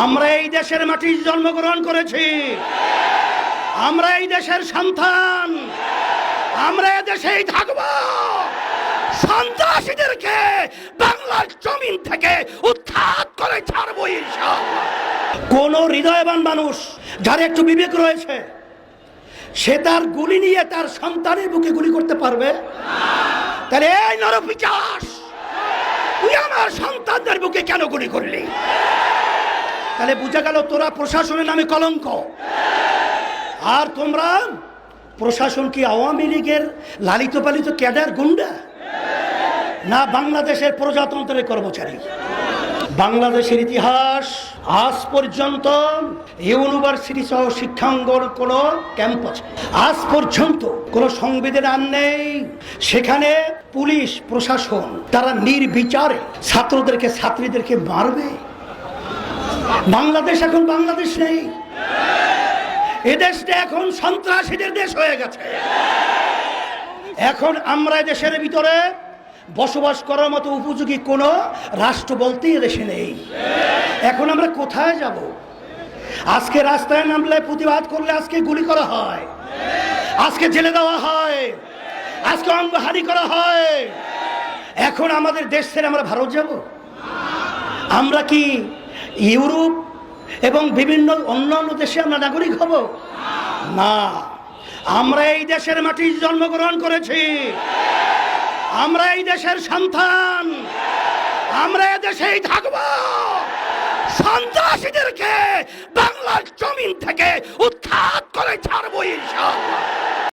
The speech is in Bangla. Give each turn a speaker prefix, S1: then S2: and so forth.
S1: আমরা এই দেশের মাটিতে জন্মগ্রহণ করেছি, আমরা এই দেশের সন্তান, আমরা এই দেশেই থাকব। সন্ত্রাসীদেরকে বাংলার জমিন থেকে উৎখাত করে ছাড়বো ইনশাআল্লাহ। কোন হৃদয়বান মানুষ যার একটু বিবেক রয়েছে সে তার গুলি নিয়ে তার সন্তানের বুকে গুলি করতে পারবে? তাহলে এই নরপিশাচ, তুই আমার সন্তানদের বুকে কেন গুলি করলি? তাহলে বুঝা গেল তোরা প্রশাসনের নামে কলঙ্ক। আর তোমরা প্রশাসন কি আওয়ামী লীগের লালিত পালিত ক্যাডার গুন্ডা, না বাংলাদেশের প্রজাতন্ত্রের কর্মচারী? বাংলাদেশের ইতিহাস আজ পর্যন্ত ইউনিভার্সিটি সহ শিক্ষাঙ্গন কোন ক্যাম্প আছে, আজ পর্যন্ত কোন সংবিধান আইন নেই সেখানে পুলিশ প্রশাসন তারা নির্বিচারে ছাত্রদেরকে ছাত্রীদেরকে মারবে। বাংলাদেশ এখন বাংলাদেশ নেই, এদেশটা এখন সন্ত্রাসীদের দেশ হয়ে গেছে। এখন আমরা দেশের ভিতরে বসবাস করার মতো উপযোগী কোন রাষ্ট্র বলতেই দেশে নেই। এখন আমরা কোথায় যাব? আজকে রাস্তায় নামলে প্রতিবাদ করলে আজকে গুলি করা হয়, আজকে জেলে দেওয়া হয়, আজকে অঙ্গহানি করা হয়। এখন আমাদের দেশ ছেড়ে আমরা ভারত যাব? আমরা কি ইউরোপ এবং বিভিন্ন অন্যান্য দেশে আমরা নাগরিক হব? না, আমরা এই দেশের মাটিতে জন্মগ্রহণ করেছি, আমরা এই দেশের সন্তান, আমরা এই দেশেই থাকব। সন্ত্রাসীদেরকে বাংলার জমিন থেকে উৎখাত করে ছাড়বো ইনশাআল্লাহ।